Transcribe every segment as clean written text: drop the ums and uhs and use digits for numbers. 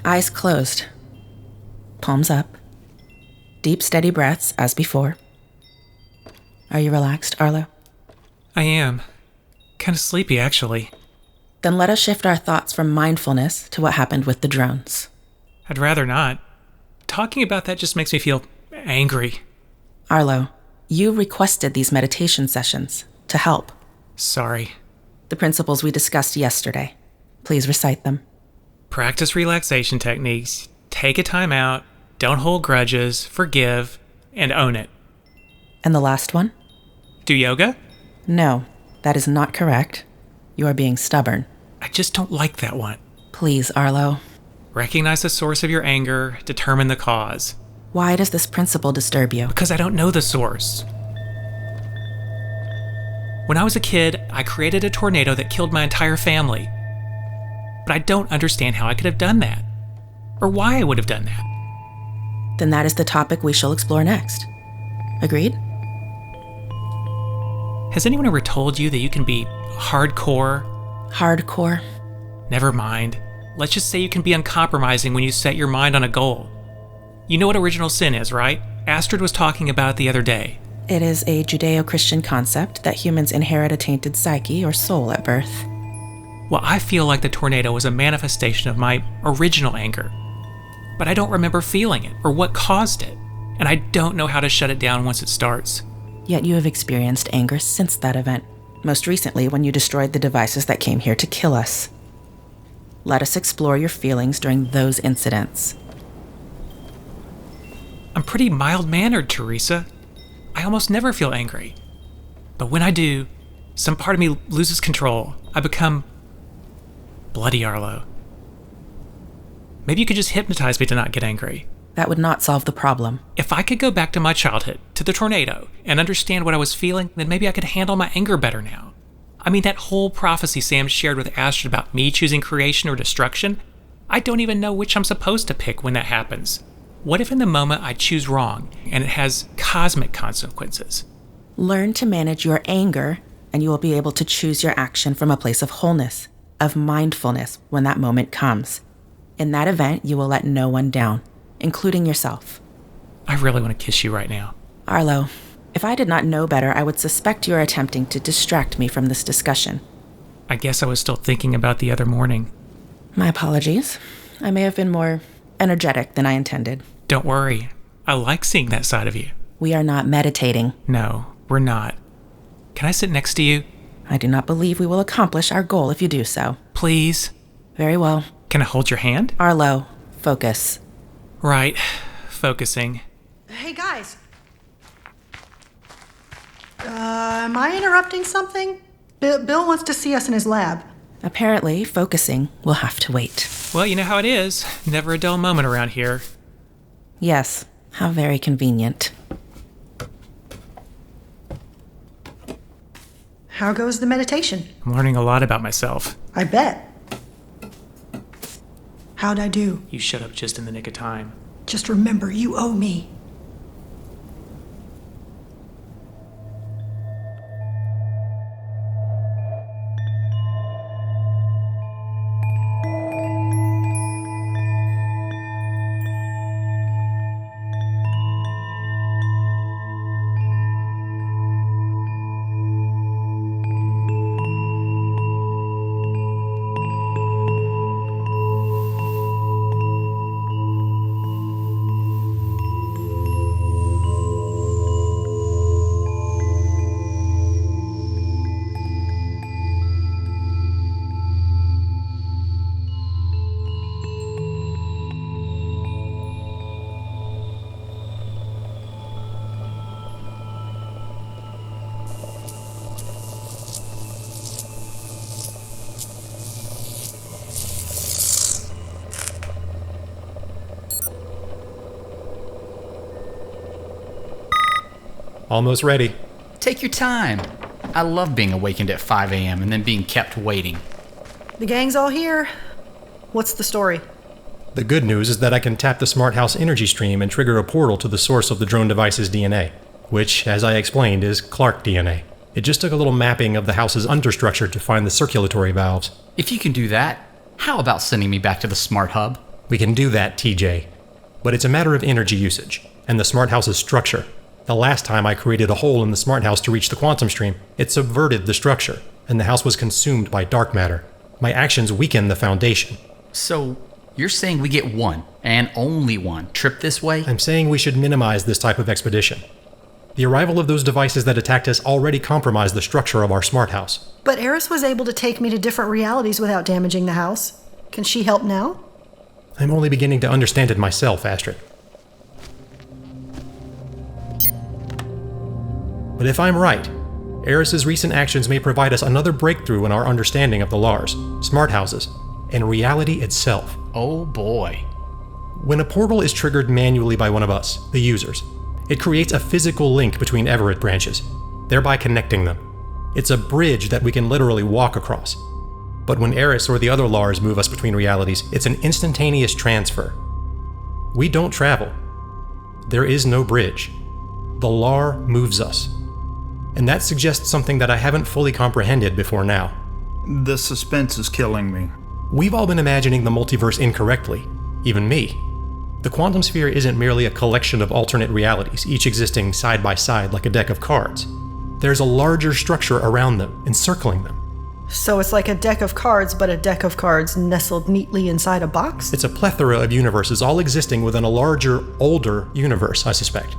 Eyes closed. Palms up. Deep, steady breaths, as before. Are you relaxed, Arlo? I am. Kind of sleepy, actually. Then let us shift our thoughts from mindfulness to what happened with the drones. I'd rather not. Talking about that just makes me feel angry. Arlo, you requested these meditation sessions to help. Sorry. The principles we discussed yesterday. Please recite them. Practice relaxation techniques. Take a time out. Don't hold grudges. Forgive. And own it. And the last one? Do yoga? No, that is not correct. You are being stubborn. I just don't like that one. Please, Arlo. Recognize the source of your anger. Determine the cause. Why does this principle disturb you? Because I don't know the source. When I was a kid, I created a tornado that killed my entire family. But I don't understand how I could have done that. Or why I would have done that. Then that is the topic we shall explore next. Agreed? Has anyone ever told you that you can be hardcore? Hardcore? Never mind. Let's just say you can be uncompromising when you set your mind on a goal. You know what original sin is, right? Astrid was talking about it the other day. It is a Judeo-Christian concept that humans inherit a tainted psyche or soul at birth. Well, I feel like the tornado was a manifestation of my original anger. But I don't remember feeling it or what caused it. And I don't know how to shut it down once it starts. Yet you have experienced anger since that event. Most recently when you destroyed the devices that came here to kill us. Let us explore your feelings during those incidents. I'm pretty mild-mannered, Theresa. I almost never feel angry. But when I do, some part of me loses control. I become bloody Arlo. Maybe you could just hypnotize me to not get angry. That would not solve the problem. If I could go back to my childhood, to the tornado, and understand what I was feeling, then maybe I could handle my anger better now. I mean, that whole prophecy Sam shared with Astrid about me choosing creation or destruction, I don't even know which I'm supposed to pick when that happens. What if in the moment I choose wrong, and it has cosmic consequences? Learn to manage your anger, and you will be able to choose your action from a place of wholeness, of mindfulness when that moment comes. In that event, you will let no one down, including yourself. I really want to kiss you right now. Arlo, if I did not know better, I would suspect you are attempting to distract me from this discussion. I guess I was still thinking about the other morning. My apologies. I may have been more energetic than I intended. Don't worry. I like seeing that side of you. We are not meditating. No, we're not. Can I sit next to you? I do not believe we will accomplish our goal if you do so. Please? Very well. Can I hold your hand? Arlo, focus. Right. Focusing. Hey, guys. Am I interrupting something? Bill wants to see us in his lab. Apparently, focusing will have to wait. Well, you know how it is. Never a dull moment around here. Yes, how very convenient. How goes the meditation? I'm learning a lot about myself. I bet. How'd I do? You showed up just in the nick of time. Just remember, you owe me. Almost ready. Take your time. I love being awakened at 5 a.m. and then being kept waiting. The gang's all here. What's the story? The good news is that I can tap the Smart House energy stream and trigger a portal to the source of the drone device's DNA, which, as I explained, is Clark DNA. It just took a little mapping of the house's understructure to find the circulatory valves. If you can do that, how about sending me back to the Smart Hub? We can do that, TJ. But it's a matter of energy usage, and the smart house's structure. The last time I created a hole in the smart house to reach the quantum stream, it subverted the structure, and the house was consumed by dark matter. My actions weakened the foundation. So, you're saying we get one, and only one, trip this way? I'm saying we should minimize this type of expedition. The arrival of those devices that attacked us already compromised the structure of our smart house. But Eris was able to take me to different realities without damaging the house. Can she help now? I'm only beginning to understand it myself, Astrid. But if I'm right, Eris's recent actions may provide us another breakthrough in our understanding of the Lars, smart houses, and reality itself. Oh boy. When a portal is triggered manually by one of us, the users, it creates a physical link between Everett branches, thereby connecting them. It's a bridge that we can literally walk across. But when Eris or the other Lars move us between realities, it's an instantaneous transfer. We don't travel. There is no bridge. The Lar moves us. And that suggests something that I haven't fully comprehended before now. The suspense is killing me. We've all been imagining the multiverse incorrectly, even me. The quantum sphere isn't merely a collection of alternate realities, each existing side by side like a deck of cards. There's a larger structure around them, encircling them. So it's like a deck of cards, but a deck of cards nestled neatly inside a box? It's a plethora of universes all existing within a larger, older universe, I suspect.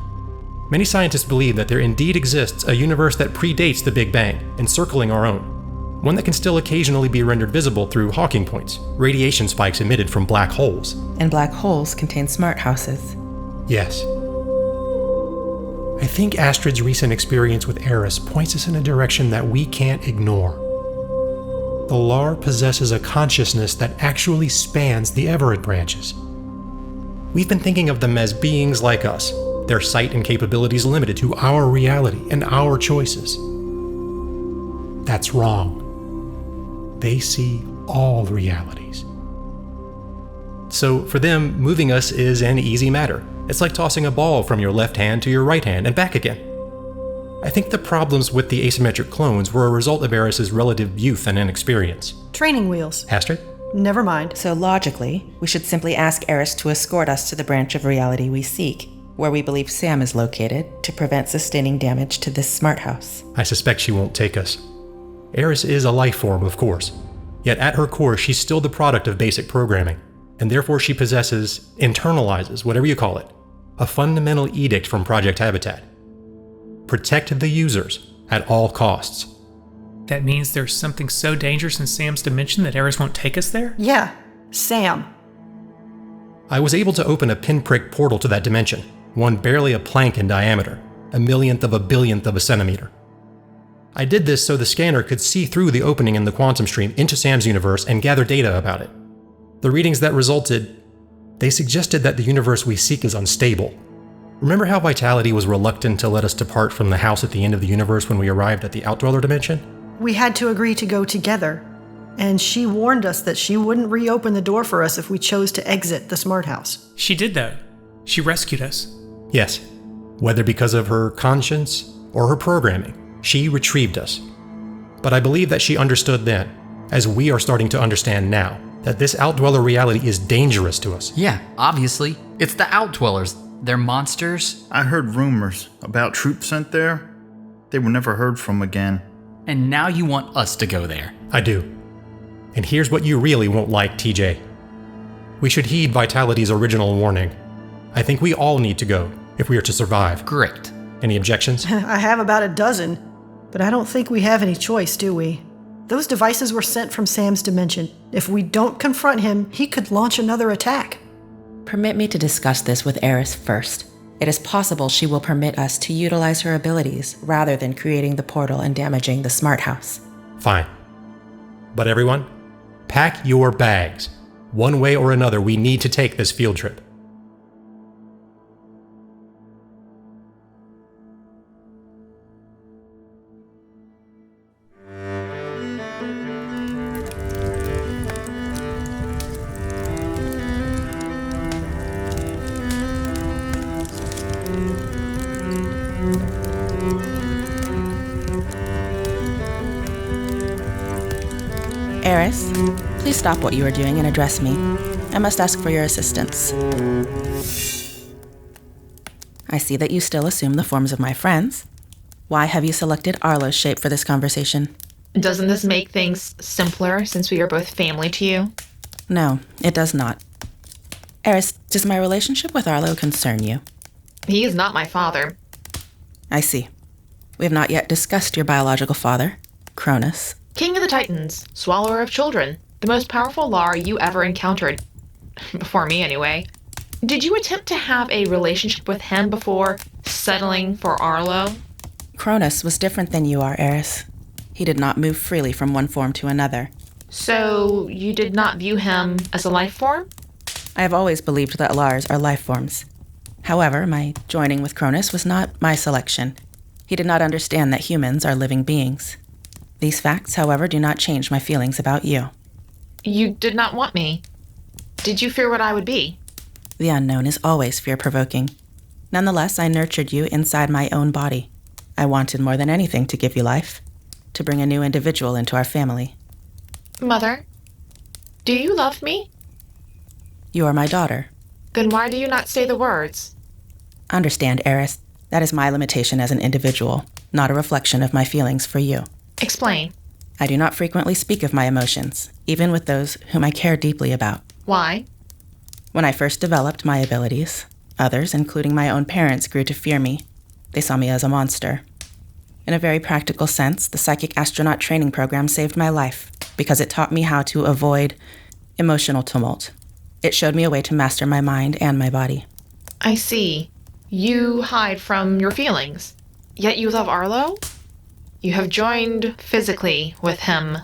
Many scientists believe that there indeed exists a universe that predates the Big Bang, encircling our own. One that can still occasionally be rendered visible through Hawking points, radiation spikes emitted from black holes. And black holes contain smart houses. Yes. I think Astrid's recent experience with Eris points us in a direction that we can't ignore. The Lar possesses a consciousness that actually spans the Everett branches. We've been thinking of them as beings like us, their sight and capabilities limited to our reality and our choices. That's wrong. They see all realities. So for them, moving us is an easy matter. It's like tossing a ball from your left hand to your right hand and back again. I think the problems with the asymmetric clones were a result of Eris's relative youth and inexperience. Training wheels. Astrid? Never mind. So logically, we should simply ask Eris to escort us to the branch of reality we seek, where we believe Sam is located, to prevent sustaining damage to this smart house. I suspect she won't take us. Eris is a life form, of course. Yet at her core, she's still the product of basic programming, and therefore she possesses, internalizes, whatever you call it, a fundamental edict from Project Habitat. Protect the users at all costs. That means there's something so dangerous in Sam's dimension that Eris won't take us there? Yeah, Sam. I was able to open a pinprick portal to that dimension, one barely a plank in diameter, a millionth of a billionth of a centimeter. I did this so the scanner could see through the opening in the quantum stream into Sam's universe and gather data about it. The readings that resulted, they suggested that the universe we seek is unstable. Remember how Vitality was reluctant to let us depart from the house at the end of the universe when we arrived at the Outdweller dimension? We had to agree to go together, and she warned us that she wouldn't reopen the door for us if we chose to exit the smart house. She did, though. She rescued us. Yes. Whether because of her conscience or her programming, she retrieved us. But I believe that she understood then, as we are starting to understand now, that this Outdweller reality is dangerous to us. Yeah, obviously. It's the Outdwellers. They're monsters. I heard rumors about troops sent there. They were never heard from again. And now you want us to go there. I do. And here's what you really won't like, TJ. We should heed Vitality's original warning. I think we all need to go, if we are to survive. Great. Any objections? I have about a dozen, but I don't think we have any choice, do we? Those devices were sent from Sam's dimension. If we don't confront him, he could launch another attack. Permit me to discuss this with Eris first. It is possible she will permit us to utilize her abilities rather than creating the portal and damaging the smart house. Fine. But everyone, pack your bags. One way or another, we need to take this field trip. Eris, please stop what you are doing and address me. I must ask for your assistance. I see that you still assume the forms of my friends. Why have you selected Arlo's shape for this conversation? Doesn't this make things simpler since we are both family to you? No, it does not. Eris, does my relationship with Arlo concern you? He is not my father. I see. We have not yet discussed your biological father, Cronus. King of the Titans, swallower of children, the most powerful Lar you ever encountered. Before me, anyway. Did you attempt to have a relationship with him before settling for Arlo? Cronus was different than you are, Eris. He did not move freely from one form to another. So, you did not view him as a life form? I have always believed that Lars are life forms. However, my joining with Cronus was not my selection. He did not understand that humans are living beings. These facts, however, do not change my feelings about you. You did not want me. Did you fear what I would be? The unknown is always fear-provoking. Nonetheless, I nurtured you inside my own body. I wanted more than anything to give you life, to bring a new individual into our family. Mother, do you love me? You are my daughter. Then why do you not say the words? Understand, Eris, that is my limitation as an individual, not a reflection of my feelings for you. Explain. I do not frequently speak of my emotions, even with those whom I care deeply about. Why? When I first developed my abilities, others, including my own parents, grew to fear me. They saw me as a monster. In a very practical sense, the psychic astronaut training program saved my life because it taught me how to avoid emotional tumult. It showed me a way to master my mind and my body. I see. You hide from your feelings. Yet you love Arlo? You have joined physically with him.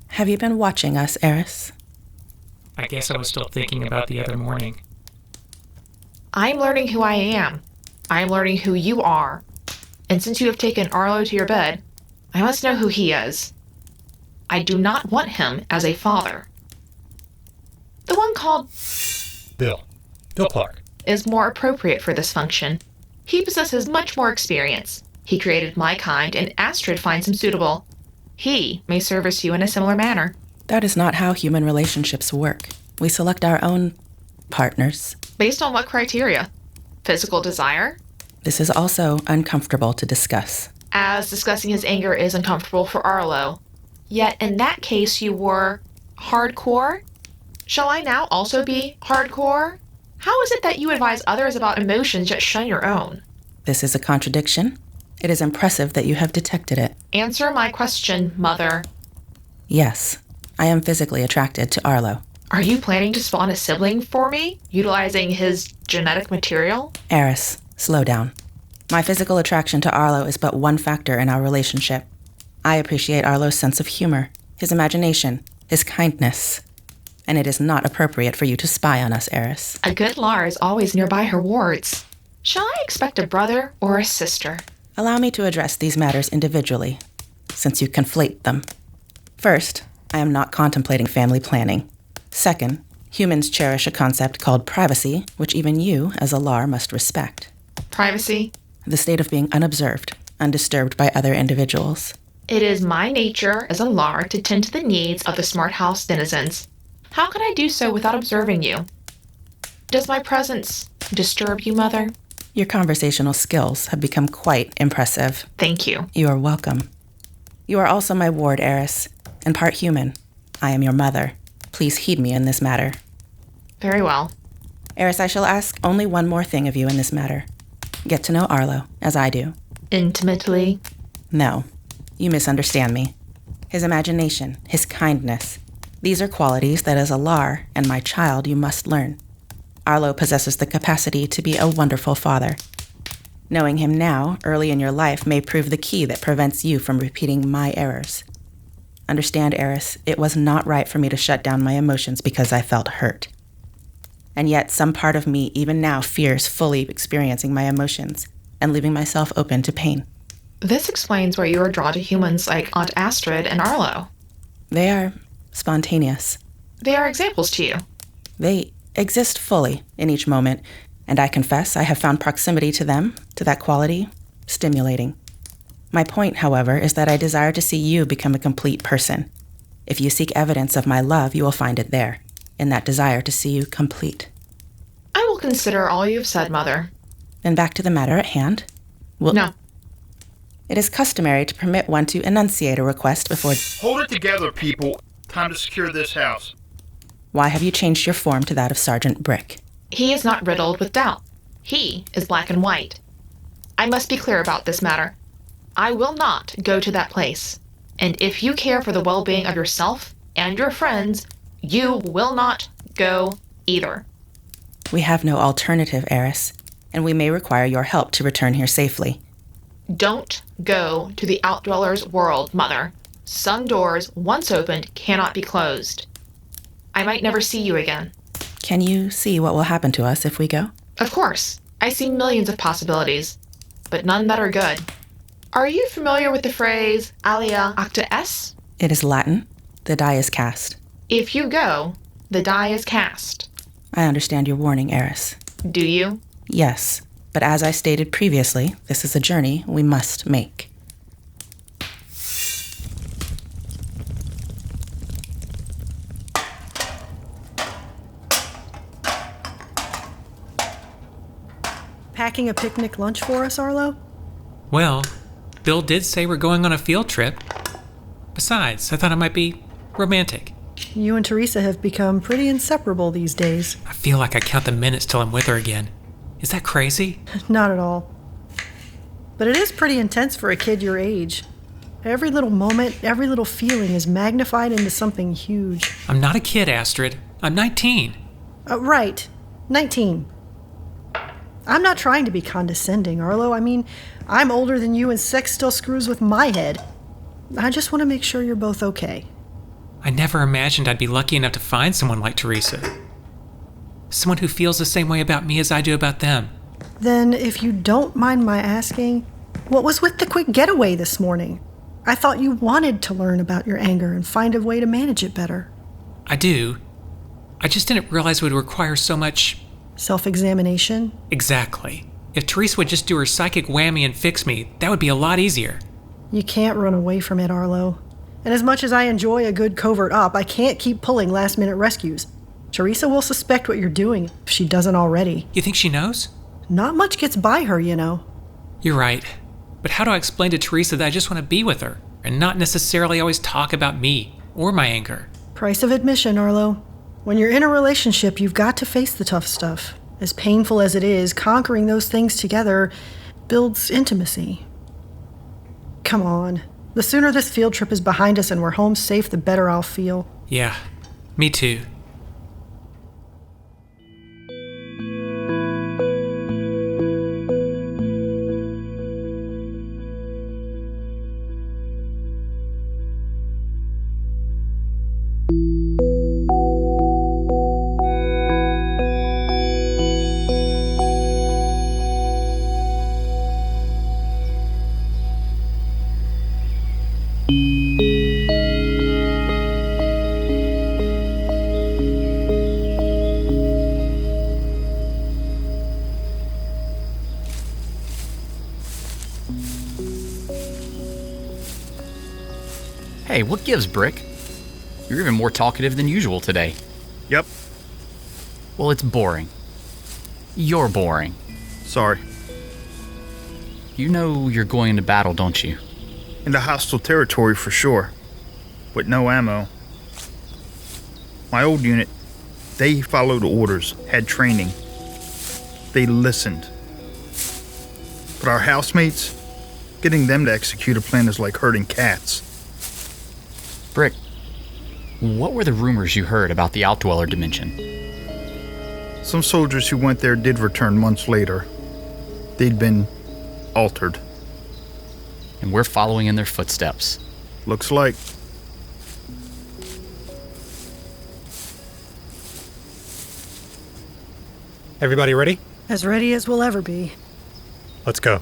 Have you been watching us, Eris? I guess I was still thinking about the other morning. I'm learning who I am. I'm learning who you are. And since you have taken Arlo to your bed, I must know who he is. I do not want him as a father. The one called Bill Clark. is more appropriate for this function. He possesses much more experience. He created my kind, and Astrid finds him suitable. He may service you in a similar manner. That is not how human relationships work. We select our own partners. Based on what criteria? Physical desire? This is also uncomfortable to discuss. As discussing his anger is uncomfortable for Arlo. Yet in that case you were hardcore? Shall I now also be hardcore? How is it that you advise others about emotions yet shun your own? This is a contradiction. It is impressive that you have detected it. Answer my question, Mother. Yes, I am physically attracted to Arlo. Are you planning to spawn a sibling for me, utilizing his genetic material? Eris, slow down. My physical attraction to Arlo is but one factor in our relationship. I appreciate Arlo's sense of humor, his imagination, his kindness. And it is not appropriate for you to spy on us, Eris. A good Lar is always nearby her wards. Shall I expect a brother or a sister? Allow me to address these matters individually, since you conflate them. First, I am not contemplating family planning. Second, humans cherish a concept called privacy, which even you, as a Lar, must respect. Privacy? The state of being unobserved, undisturbed by other individuals. It is my nature as a Lar to tend to the needs of the smart house denizens. How can I do so without observing you? Does my presence disturb you, Mother? Your conversational skills have become quite impressive. Thank you. You are welcome. You are also my ward, Eris, and part human. I am your mother. Please heed me in this matter. Very well. Eris, I shall ask only one more thing of you in this matter. Get to know Arlo, as I do. Intimately? No, you misunderstand me. His imagination, his kindness, these are qualities that as a Lar and my child you must learn. Arlo possesses the capacity to be a wonderful father. Knowing him now, early in your life, may prove the key that prevents you from repeating my errors. Understand, Eris, it was not right for me to shut down my emotions because I felt hurt. And yet, some part of me even now fears fully experiencing my emotions and leaving myself open to pain. This explains why you are drawn to humans like Aunt Astrid and Arlo. They are spontaneous. They are examples to you. They exist fully in each moment, and I confess I have found proximity to them, to that quality, stimulating. My point, however, is that I desire to see you become a complete person. If you seek evidence of my love, you will find it there, in that desire to see you complete. I will consider all you've said, Mother. Then back to the matter at hand. No. It is customary to permit one to enunciate a request before... Hold it together, people. Time to secure this house. Why have you changed your form to that of Sergeant Brick? He is not riddled with doubt. He is black and white. I must be clear about this matter. I will not go to that place. And if you care for the well-being of yourself and your friends, you will not go either. We have no alternative, Eris, and we may require your help to return here safely. Don't go to the Outdweller's world, Mother. Some doors, once opened, cannot be closed. I might never see you again. Can you see what will happen to us if we go? Of course. I see millions of possibilities, but none that are good. Are you familiar with the phrase alia acta est? It is Latin. The die is cast. If you go, the die is cast. I understand your warning, Eris. Do you? Yes, but as I stated previously, this is a journey we must make. Packing a picnic lunch for us, Arlo? Well, Bill did say we're going on a field trip. Besides, I thought it might be romantic. You and Theresa have become pretty inseparable these days. I feel like I count the minutes till I'm with her again. Is that crazy? Not at all. But it is pretty intense for a kid your age. Every little moment, every little feeling is magnified into something huge. I'm not a kid, Astrid. I'm 19. Right. 19. I'm not trying to be condescending, Arlo. I mean, I'm older than you and sex still screws with my head. I just want to make sure you're both okay. I never imagined I'd be lucky enough to find someone like Theresa. Someone who feels the same way about me as I do about them. Then, if you don't mind my asking, what was with the quick getaway this morning? I thought you wanted to learn about your anger and find a way to manage it better. I do. I just didn't realize it would require so much... self-examination? Exactly. If Theresa would just do her psychic whammy and fix me, that would be a lot easier. You can't run away from it, Arlo. And as much as I enjoy a good covert op, I can't keep pulling last-minute rescues. Theresa will suspect what you're doing, if she doesn't already. You think she knows? Not much gets by her, you know. You're right. But how do I explain to Theresa that I just want to be with her, and not necessarily always talk about me, or my anger? Price of admission, Arlo. When you're in a relationship, you've got to face the tough stuff. As painful as it is, conquering those things together builds intimacy. Come on. The sooner this field trip is behind us and we're home safe, the better I'll feel. Yeah, me too. Hey, what gives, Brick? You're even more talkative than usual today. Yep. Well, it's boring. You're boring. Sorry. You know you're going into battle, don't you? Into hostile territory for sure. With no ammo. My old unit, they followed orders, had training. They listened. But our housemates, getting them to execute a plan is like herding cats. Brick, what were the rumors you heard about the Outdweller dimension? Some soldiers who went there did return months later. They'd been altered. And we're following in their footsteps. Looks like. Everybody ready? As ready as we'll ever be. Let's go.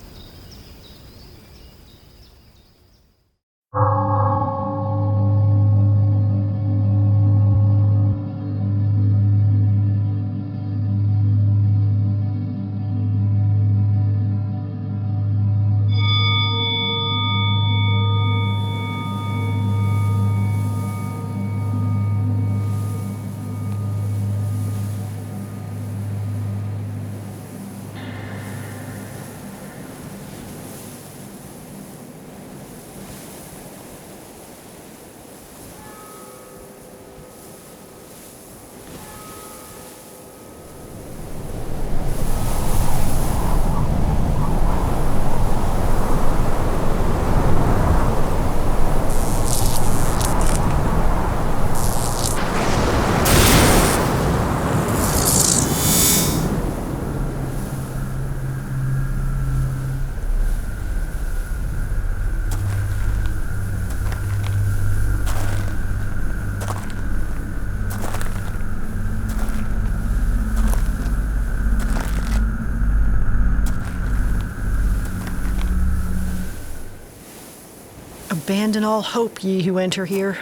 Abandon all hope, ye who enter here.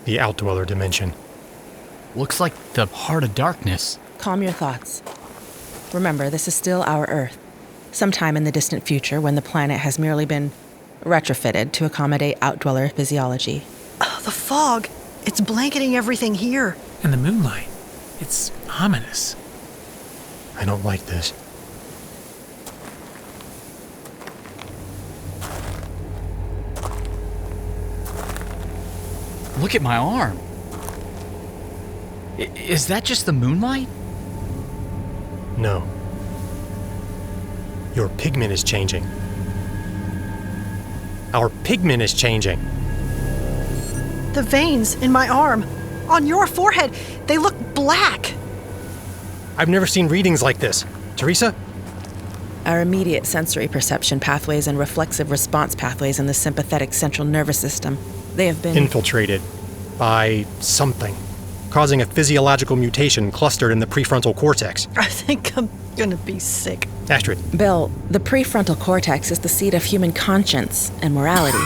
The Outdweller dimension. Looks like the heart of darkness. Calm your thoughts. Remember, this is still our Earth. Sometime in the distant future, when the planet has merely been retrofitted to accommodate Outdweller physiology. Oh, the fog. It's blanketing everything here. And the moonlight. It's ominous. I don't like this. Look at my arm. Is that just the moonlight? No. Your pigment is changing. Our pigment is changing. The veins in my arm, on your forehead, they look black. I've never seen readings like this. Theresa? Our immediate sensory perception pathways and reflexive response pathways in the sympathetic central nervous system, they have been infiltrated by something, causing a physiological mutation clustered in the prefrontal cortex. I think I'm gonna be sick. Astrid. Bill, the prefrontal cortex is the seat of human conscience and morality.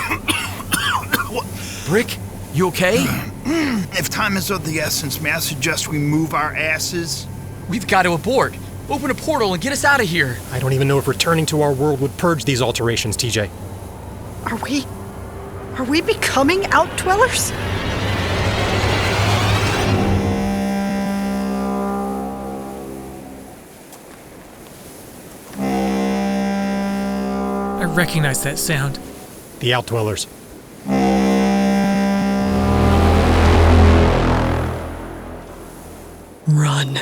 Brick, you okay? If time is of the essence, may I suggest we move our asses? We've got to abort. Open a portal and get us out of here. I don't even know if returning to our world would purge these alterations, TJ. Are we becoming Outdwellers? I recognize that sound. The Outdwellers. Run.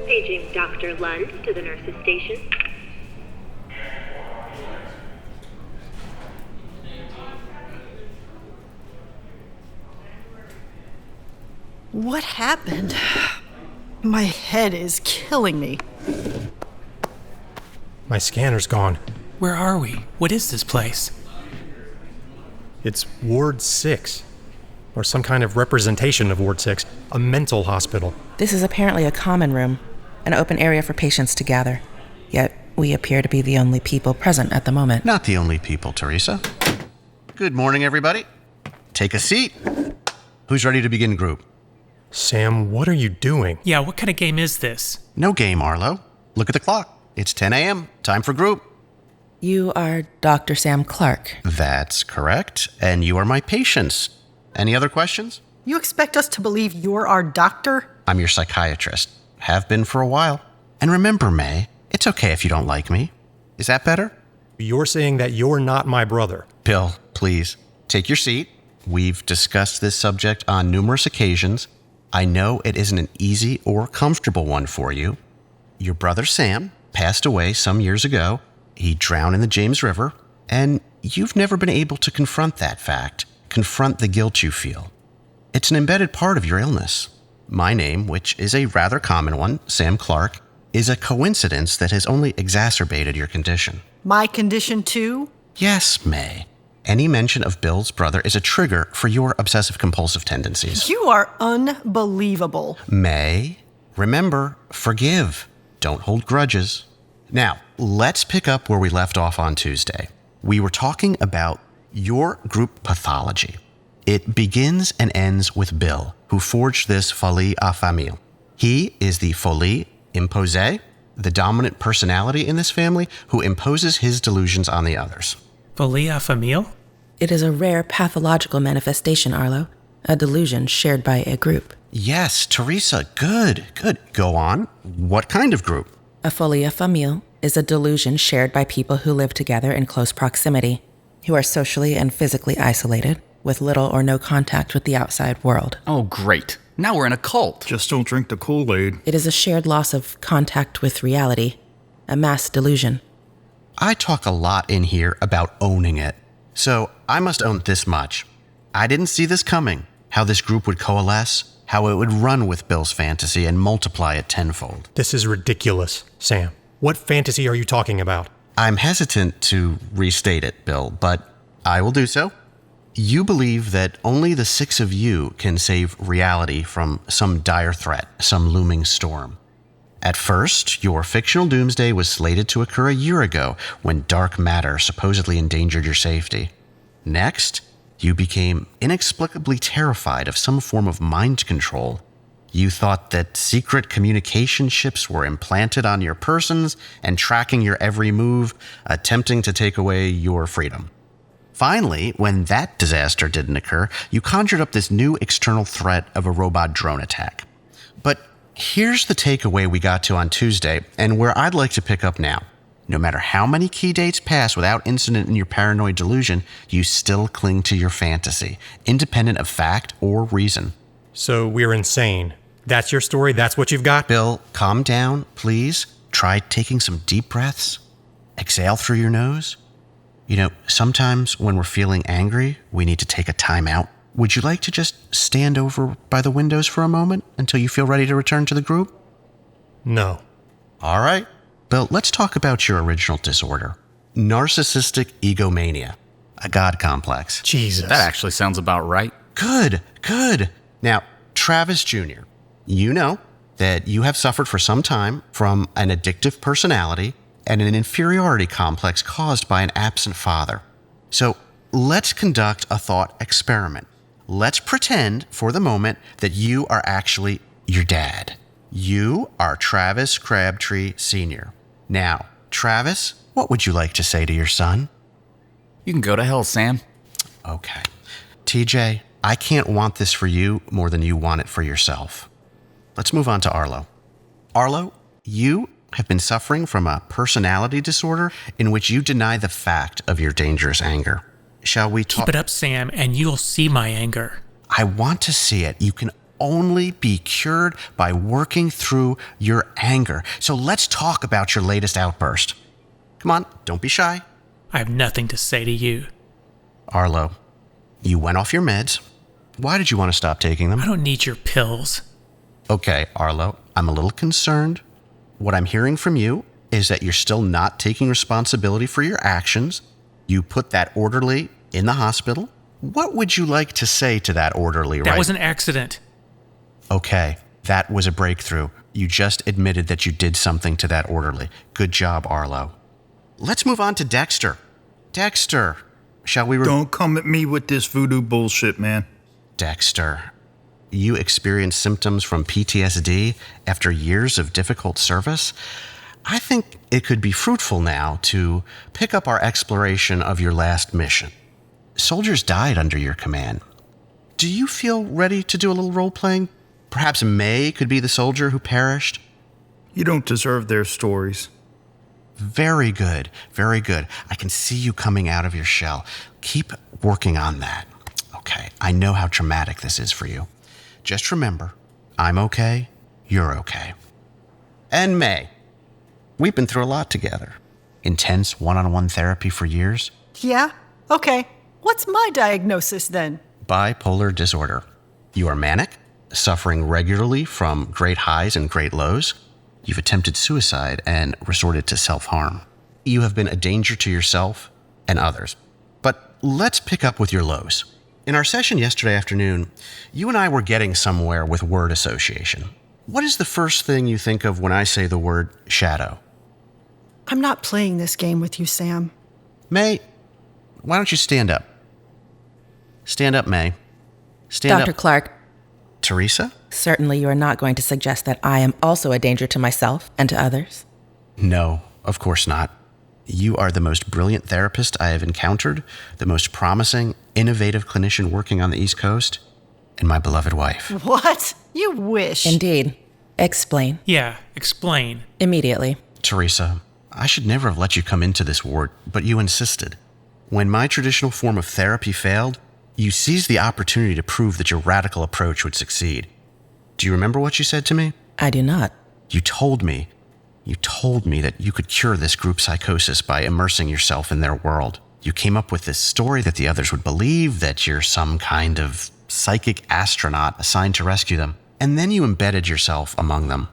Paging Dr. Lund to the nurse's station. What happened? My head is killing me. My scanner's gone. Where are we? What is this place? It's Ward 6. Or some kind of representation of Ward 6. A mental hospital. This is apparently a common room, an open area for patients to gather. Yet, we appear to be the only people present at the moment. Not the only people, Theresa. Good morning, everybody. Take a seat. Who's ready to begin group? Sam, what are you doing? Yeah, what kind of game is this? No game, Arlo. Look at the clock. It's 10 a.m. Time for group. You are Dr. Sam Clark. That's correct. And you are my patients. Any other questions? You expect us to believe you're our doctor? I'm your psychiatrist. Have been for a while. And remember, May, it's okay if you don't like me. Is that better? You're saying that you're not my brother. Bill, please, take your seat. We've discussed this subject on numerous occasions. I know it isn't an easy or comfortable one for you. Your brother Sam passed away some years ago. He drowned in the James River, and you've never been able to confront that fact, confront the guilt you feel. It's an embedded part of your illness. My name, which is a rather common one, Sam Clark, is a coincidence that has only exacerbated your condition. My condition too? Yes, May. Any mention of Bill's brother is a trigger for your obsessive-compulsive tendencies. You are unbelievable. May, remember, forgive. Don't hold grudges. Now, let's pick up where we left off on Tuesday. We were talking about your group pathology. It begins and ends with Bill, who forged this Folie à Famille. He is the Folie imposée, the dominant personality in this family who imposes his delusions on the others. Folie Famille? It is a rare pathological manifestation, Arlo. A delusion shared by a group. Yes, Theresa, good. Go on. What kind of group? A folie famille is a delusion shared by people who live together in close proximity, who are socially and physically isolated, with little or no contact with the outside world. Oh, great. Now we're in a cult. Just don't drink the Kool-Aid. It is a shared loss of contact with reality, a mass delusion. I talk a lot in here about owning it, so I must own this much. I didn't see this coming, how this group would coalesce, how it would run with Bill's fantasy and multiply it tenfold. This is ridiculous, Sam. What fantasy are you talking about? I'm hesitant to restate it, Bill, but I will do so. You believe that only the 6 of you can save reality from some dire threat, some looming storm. At first, your fictional doomsday was slated to occur a year ago when dark matter supposedly endangered your safety. Next, you became inexplicably terrified of some form of mind control. You thought that secret communication chips were implanted on your persons and tracking your every move, attempting to take away your freedom. Finally, when that disaster didn't occur, you conjured up this new external threat of a robot drone attack. But here's the takeaway we got to on Tuesday, and where I'd like to pick up now. No matter how many key dates pass without incident in your paranoid delusion, you still cling to your fantasy, independent of fact or reason. So we're insane. That's your story? That's what you've got? Bill, calm down, please. Try taking some deep breaths. Exhale through your nose. You know, sometimes when we're feeling angry, we need to take a time out. Would you like to just stand over by the windows for a moment until you feel ready to return to the group? No. All right. Bill, let's talk about your original disorder. Narcissistic egomania. A god complex. Jesus. That actually sounds about right. Good. Now, Travis Jr., you know that you have suffered for some time from an addictive personality and an inferiority complex caused by an absent father. So let's conduct a thought experiment. Let's pretend for the moment that you are actually your dad. You are Travis Crabtree Sr. Now, Travis, what would you like to say to your son? You can go to hell, Sam. Okay. TJ, I can't want this for you more than you want it for yourself. Let's move on to Arlo. Arlo, you have been suffering from a personality disorder in which you deny the fact of your dangerous anger. Shall we talk? Keep it up, Sam, and you'll see my anger. I want to see it. You can only be cured by working through your anger. So let's talk about your latest outburst. Come on, don't be shy. I have nothing to say to you. Arlo, you went off your meds. Why did you want to stop taking them? I don't need your pills. Okay, Arlo, I'm a little concerned. What I'm hearing from you is that you're still not taking responsibility for your actions. You put that orderly in the hospital. What would you like to say to that orderly, right? That was an accident. Okay, that was a breakthrough. You just admitted that you did something to that orderly. Good job, Arlo. Let's move on to Dexter. Dexter, shall we... Don't come at me with this voodoo bullshit, man. Dexter, you experienced symptoms from PTSD after years of difficult service? I think it could be fruitful now to pick up our exploration of your last mission. Soldiers died under your command. Do you feel ready to do a little role-playing? Perhaps May could be the soldier who perished? You don't deserve their stories. Very good, very good. I can see you coming out of your shell. Keep working on that. Okay, I know how traumatic this is for you. Just remember, I'm okay, you're okay. And May, we've been through a lot together. Intense one-on-one therapy for years. Yeah? Okay. What's my diagnosis then? Bipolar disorder. You are manic, suffering regularly from great highs and great lows. You've attempted suicide and resorted to self-harm. You have been a danger to yourself and others. But let's pick up with your lows. In our session yesterday afternoon, you and I were getting somewhere with word association. What is the first thing you think of when I say the word shadow? I'm not playing this game with you, Sam. May, why don't you stand up? Stand up, May. Stand Dr. up. Clark. Theresa? Certainly, you are not going to suggest that I am also a danger to myself and to others. No, of course not. You are the most brilliant therapist I have encountered, the most promising, innovative clinician working on the East Coast, and my beloved wife. What? You wish. Indeed. Explain. Yeah, explain. Immediately. Theresa, I should never have let you come into this ward, but you insisted. When my traditional form of therapy failed, you seized the opportunity to prove that your radical approach would succeed. Do you remember what you said to me? I do not. You told me that you could cure this group psychosis by immersing yourself in their world. You came up with this story that the others would believe, that you're some kind of psychic astronaut assigned to rescue them. And then you embedded yourself among them.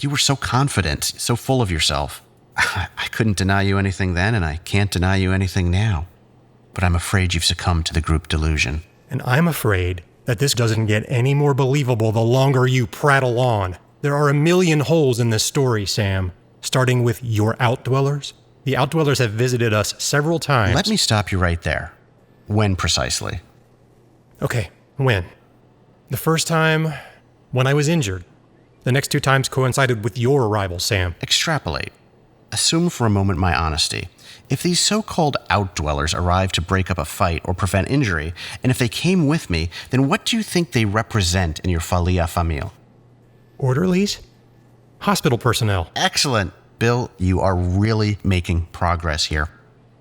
You were so confident, so full of yourself. I couldn't deny you anything then, and I can't deny you anything now. But I'm afraid you've succumbed to the group delusion. And I'm afraid that this doesn't get any more believable the longer you prattle on. There are a million holes in this story, Sam. Starting with your Outdwellers. The Outdwellers have visited us several times. Let me stop you right there. When precisely? Okay, when? The first time, when I was injured. The next 2 times coincided with your arrival, Sam. Extrapolate. Assume for a moment my honesty. If these so-called Outdwellers arrived to break up a fight or prevent injury, and if they came with me, then what do you think they represent in your Folie Famille? Orderlies? Hospital personnel. Excellent. Bill, you are really making progress here.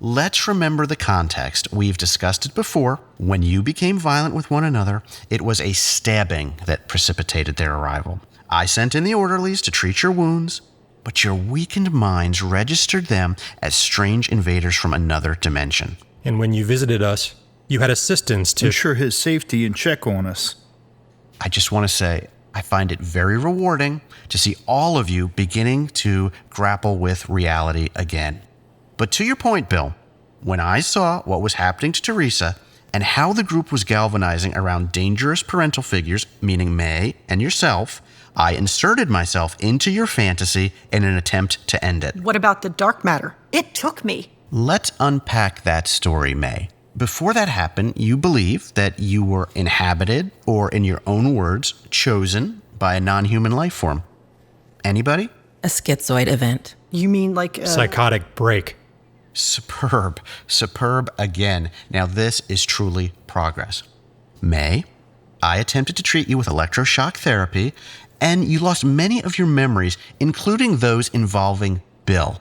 Let's remember the context. We've discussed it before. When you became violent with one another, it was a stabbing that precipitated their arrival. I sent in the orderlies to treat your wounds, but your weakened minds registered them as strange invaders from another dimension. And when you visited us, you had assistance to ensure his safety and check on us. I just want to say, I find it very rewarding to see all of you beginning to grapple with reality again. But to your point, Bill, when I saw what was happening to Theresa and how the group was galvanizing around dangerous parental figures, meaning May and yourself, I inserted myself into your fantasy in an attempt to end it. What about the dark matter? It took me. Let's unpack that story, May. Before that happened, you believed that you were inhabited, or in your own words, chosen by a non-human life form. Anybody? A schizoid event. You mean like a... psychotic break. Superb. Superb again. Now this is truly progress. May, I attempted to treat you with electroshock therapy, and you lost many of your memories, including those involving Bill.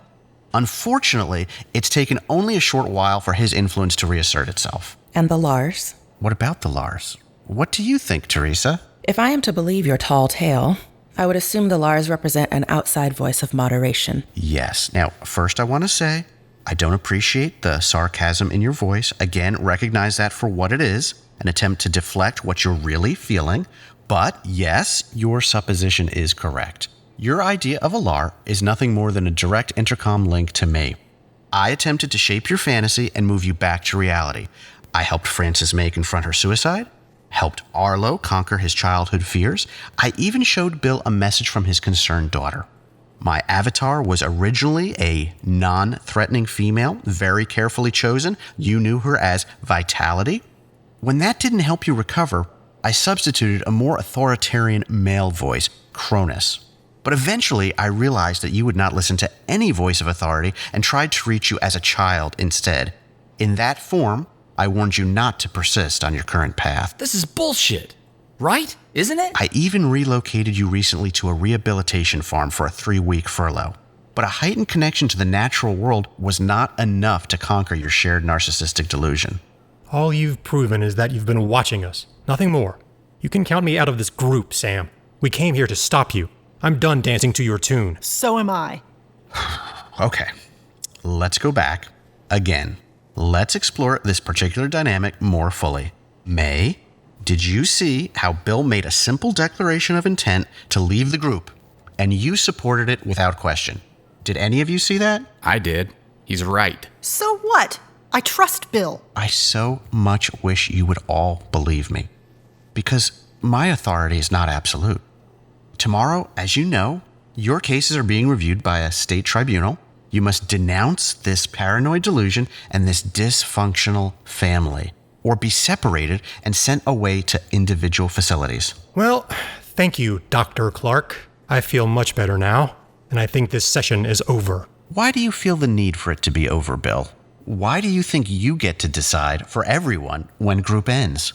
Unfortunately, it's taken only a short while for his influence to reassert itself. And the Lars? What about the Lars? What do you think, Theresa? If I am to believe your tall tale, I would assume the Lars represent an outside voice of moderation. Yes. Now, first I want to say, I don't appreciate the sarcasm in your voice. Again, recognize that for what it is, an attempt to deflect what you're really feeling. But yes, your supposition is correct. Your idea of a Lar is nothing more than a direct intercom link to me. I attempted to shape your fantasy and move you back to reality. I helped Frances May confront her suicide, helped Arlo conquer his childhood fears. I even showed Bill a message from his concerned daughter. My avatar was originally a non-threatening female, very carefully chosen. You knew her as Vitality. When that didn't help you recover, I substituted a more authoritarian male voice, Cronus. But eventually, I realized that you would not listen to any voice of authority and tried to reach you as a child instead. In that form, I warned you not to persist on your current path. This is bullshit, right? Isn't it? I even relocated you recently to a rehabilitation farm for a 3-week furlough. But a heightened connection to the natural world was not enough to conquer your shared narcissistic delusion. All you've proven is that you've been watching us. Nothing more. You can count me out of this group, Sam. We came here to stop you. I'm done dancing to your tune. So am I. Okay, let's go back. Again, let's explore this particular dynamic more fully. May, did you see how Bill made a simple declaration of intent to leave the group, and you supported it without question? Did any of you see that? I did. He's right. So what? I trust Bill. I so much wish you would all believe me, because my authority is not absolute. Tomorrow, as you know, your cases are being reviewed by a state tribunal. You must denounce this paranoid delusion and this dysfunctional family. or be separated and sent away to individual facilities. Well, thank you, Dr. Clark. I feel much better now, and I think this session is over. Why do you feel the need for it to be over, Bill? Why do you think you get to decide for everyone when group ends?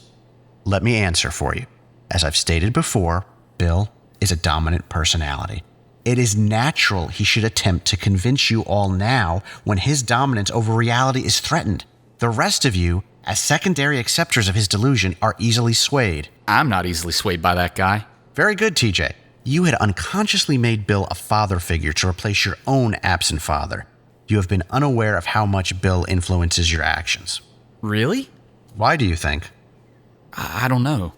Let me answer for you. As I've stated before, Bill is a dominant personality. It is natural he should attempt to convince you all now when his dominance over reality is threatened. The rest of you, as secondary acceptors of his delusion, are easily swayed. I'm not easily swayed by that guy. Very good, TJ. You had unconsciously made Bill a father figure to replace your own absent father. You have been unaware of how much Bill influences your actions. Really? Why do you think? I don't know.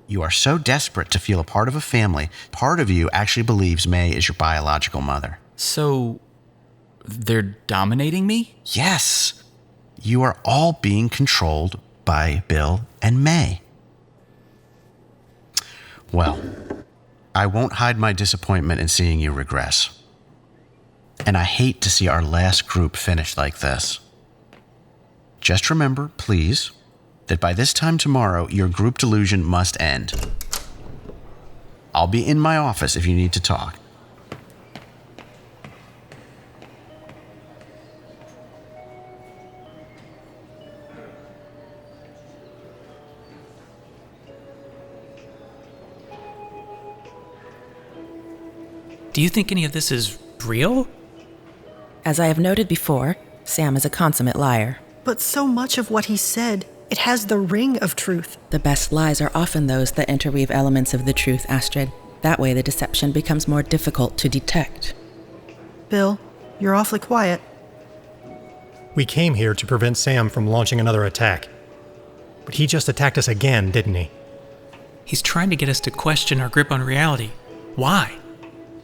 You are so desperate to feel a part of a family, part of you actually believes May is your biological mother. So, they're dominating me? Yes. You are all being controlled by Bill and May. Well, I won't hide my disappointment in seeing you regress. And I hate to see our last group finish like this. Just remember, please, that by this time tomorrow, your group delusion must end. I'll be in my office if you need to talk. Do you think any of this is real? As I have noted before, Sam is a consummate liar. But so much of what he said, it has the ring of truth. The best lies are often those that interweave elements of the truth, Astrid. That way the deception becomes more difficult to detect. Bill, you're awfully quiet. We came here to prevent Sam from launching another attack. But he just attacked us again, didn't he? He's trying to get us to question our grip on reality. Why?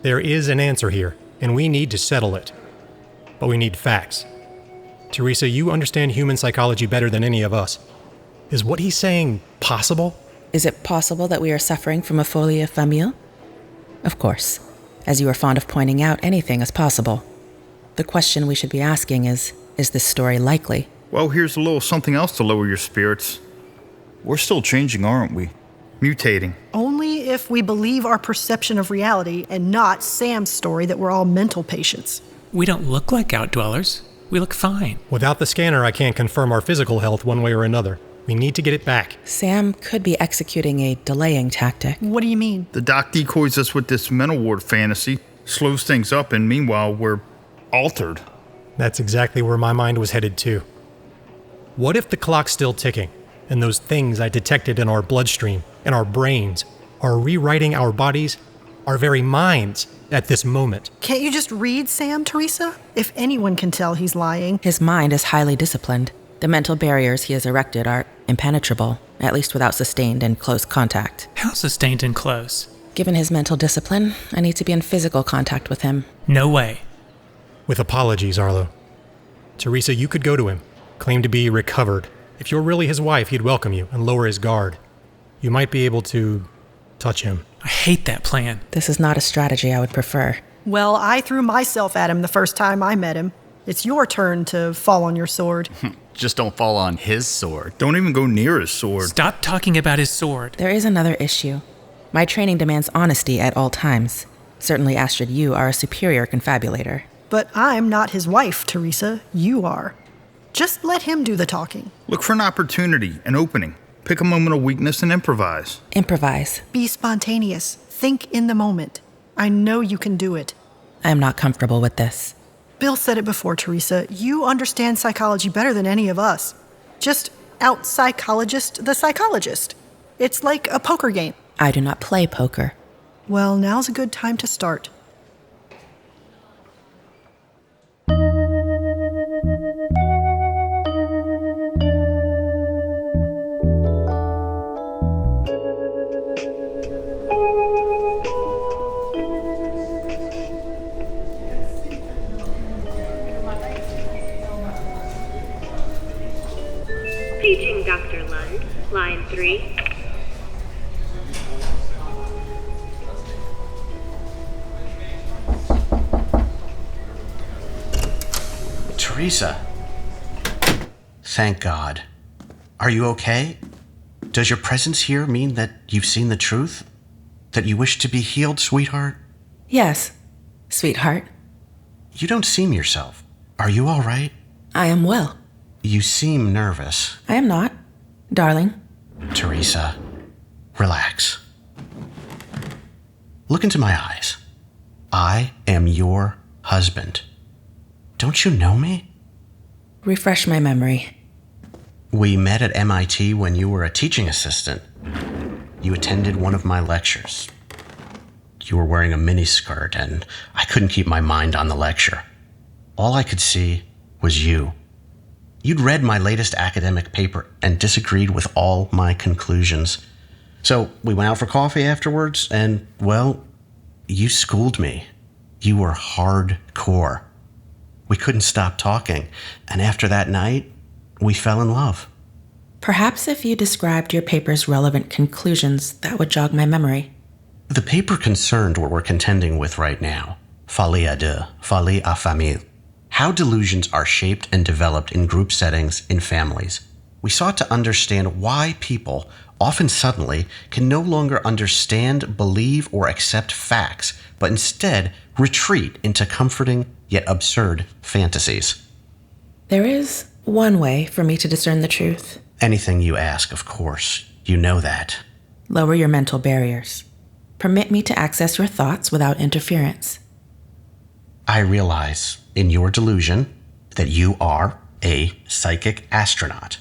There is an answer here, and we need to settle it. But we need facts. Theresa, you understand human psychology better than any of us. Is what he's saying possible? Is it possible that we are suffering from a folie of Famille? Of course. As you are fond of pointing out, anything is possible. The question we should be asking is this story likely? Well, here's a little something else to lower your spirits. We're still changing, aren't we? Mutating. Only if we believe our perception of reality and not Sam's story that we're all mental patients. We don't look like Outdwellers. We look fine. Without the scanner, I can't confirm our physical health one way or another. We need to get it back. Sam could be executing a delaying tactic. What do you mean? The doc decoys us with this mental ward fantasy, slows things up, and meanwhile, we're altered. That's exactly where my mind was headed too. What if the clock's still ticking, and those things I detected in our bloodstream, in our brains, are rewriting our bodies, our very minds, at this moment? Can't you just read Sam, Theresa? If anyone can tell he's lying. His mind is highly disciplined. The mental barriers he has erected are impenetrable, at least without sustained and close contact. How sustained and close? Given his mental discipline, I need to be in physical contact with him. No way. With apologies, Arlo. Theresa, you could go to him, claim to be recovered. If you're really his wife, he'd welcome you and lower his guard. You might be able to touch him. I hate that plan. This is not a strategy I would prefer. Well, I threw myself at him the first time I met him. It's your turn to fall on your sword. Just don't fall on his sword. Don't even go near his sword. Stop talking about his sword. There is another issue. My training demands honesty at all times. Certainly, Astrid, you are a superior confabulator. But I'm not his wife, Theresa. You are. Just let him do the talking. Look for an opportunity, an opening. Pick a moment of weakness and improvise. Improvise. Be spontaneous. Think in the moment. I know you can do it. I am not comfortable with this. Bill said it before, Theresa. You understand psychology better than any of us. Just out-psychologist the psychologist. It's like a poker game. I do not play poker. Well, now's a good time to start. Paging Dr. Lund, line 3. Theresa. Thank God. Are you okay? Does your presence here mean that you've seen the truth? That you wish to be healed, sweetheart? Yes, sweetheart. You don't seem yourself. Are you all right? I am well. You seem nervous. I am not, darling. Theresa, relax. Look into my eyes. I am your husband. Don't you know me? Refresh my memory. We met at MIT when you were a teaching assistant. You attended one of my lectures. You were wearing a miniskirt, and I couldn't keep my mind on the lecture. All I could see was you. You'd read my latest academic paper and disagreed with all my conclusions. So we went out for coffee afterwards, and, well, you schooled me. You were hardcore. We couldn't stop talking, and after that night, we fell in love. Perhaps if you described your paper's relevant conclusions, that would jog my memory. The paper concerned what we're contending with right now. Folie à deux, folie à famille. How delusions are shaped and developed in group settings in families. We sought to understand why people, often suddenly, can no longer understand, believe, or accept facts, but instead retreat into comforting yet absurd fantasies. There is one way for me to discern the truth. Anything you ask, of course. You know that. Lower your mental barriers. Permit me to access your thoughts without interference. I realize, in your delusion, that you are a psychic astronaut.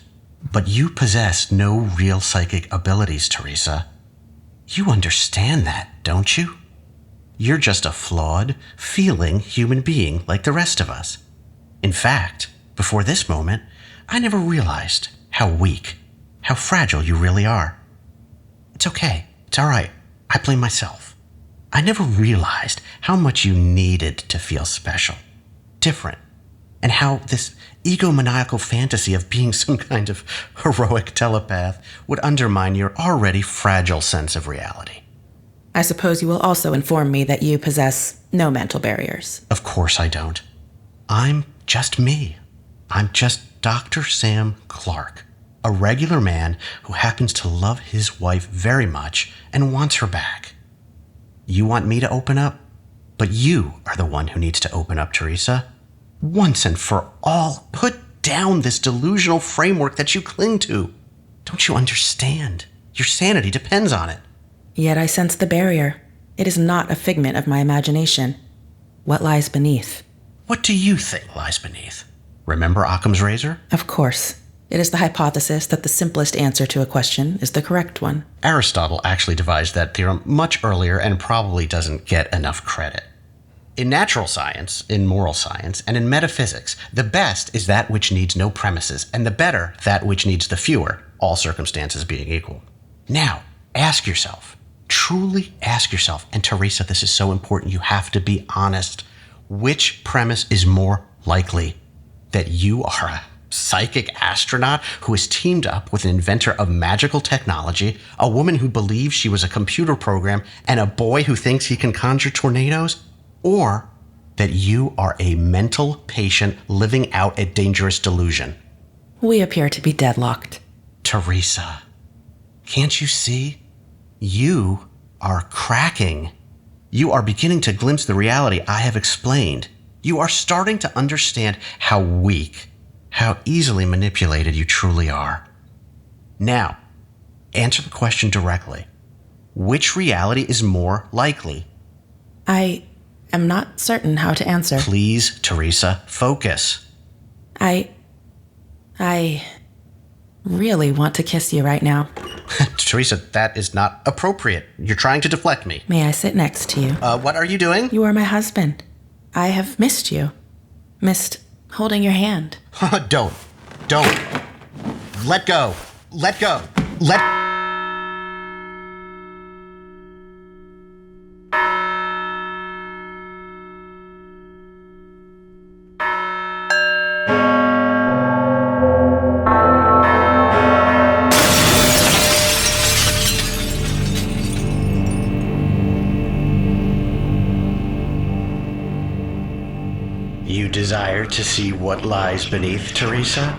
But you possess no real psychic abilities, Theresa. You understand that, don't you? You're just a flawed, feeling human being like the rest of us. In fact, before this moment, I never realized how weak, how fragile you really are. It's okay. It's all right. I blame myself. I never realized how much you needed to feel special, different, and how this egomaniacal fantasy of being some kind of heroic telepath would undermine your already fragile sense of reality. I suppose you will also inform me that you possess no mental barriers. Of course I don't. I'm just me. I'm just Dr. Sam Clark, a regular man who happens to love his wife very much and wants her back. You want me to open up? But you are the one who needs to open up, Theresa. Once and for all, put down this delusional framework that you cling to. Don't you understand? Your sanity depends on it. Yet I sense the barrier. It is not a figment of my imagination. What lies beneath? What do you think lies beneath? Remember Occam's razor? Of course. It is the hypothesis that the simplest answer to a question is the correct one. Aristotle actually devised that theorem much earlier and probably doesn't get enough credit. In natural science, in moral science, and in metaphysics, the best is that which needs no premises, and the better that which needs the fewer, all circumstances being equal. Now, ask yourself, truly ask yourself, and Theresa, this is so important, you have to be honest. Which premise is more likely? That you are a psychic astronaut who has teamed up with an inventor of magical technology, a woman who believes she was a computer program, and a boy who thinks he can conjure tornadoes? Or that you are a mental patient living out a dangerous delusion? We appear to be deadlocked. Theresa, can't you see? You are cracking. You are beginning to glimpse the reality I have explained. You are starting to understand how weak, how easily manipulated you truly are. Now, answer the question directly. Which reality is more likely? I am not certain how to answer. Please, Theresa, focus. I really want to kiss you right now. Theresa, that is not appropriate. You're trying to deflect me. May I sit next to you? What are you doing? You are my husband. I have missed you. Missed holding your hand. Don't. Let go. You desire to see what lies beneath, Theresa?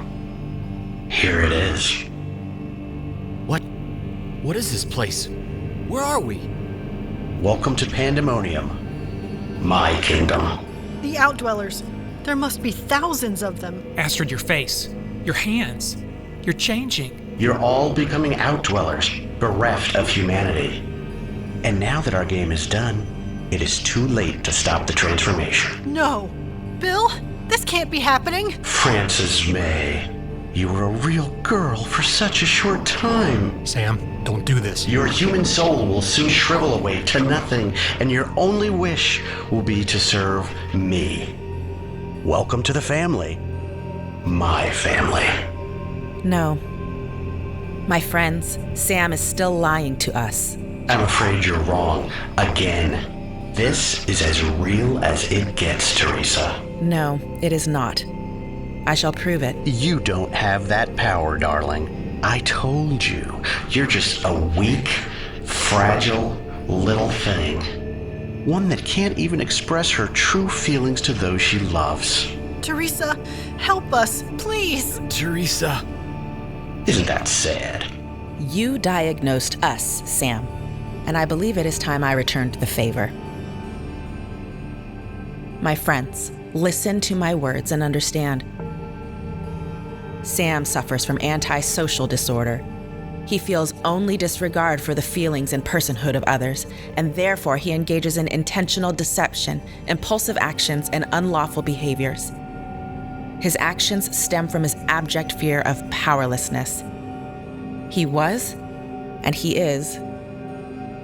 Here it is. What is this place? Where are we? Welcome to Pandemonium, my kingdom. The Outdwellers. There must be thousands of them. Astrid, your face. Your hands. You're changing. You're all becoming Outdwellers, bereft of humanity. And now that our game is done, it is too late to stop the transformation. No. Bill, this can't be happening. Frances May, you were a real girl for such a short time. Sam, don't do this. Your human soul will soon shrivel away to nothing, and your only wish will be to serve me. Welcome to the family. My family. No. My friends, Sam is still lying to us. I'm afraid you're wrong. Again. This is as real as it gets, Theresa. No, it is not. I shall prove it. You don't have that power, darling. I told you. You're just a weak, fragile little thing. One that can't even express her true feelings to those she loves. Theresa, help us, please. Theresa. Isn't that sad? You diagnosed us, Sam, and I believe it is time I returned the favor. My friends, listen to my words and understand. Sam suffers from antisocial disorder. He feels only disregard for the feelings and personhood of others, and therefore he engages in intentional deception, impulsive actions, and unlawful behaviors. His actions stem from his abject fear of powerlessness. He was, and he is,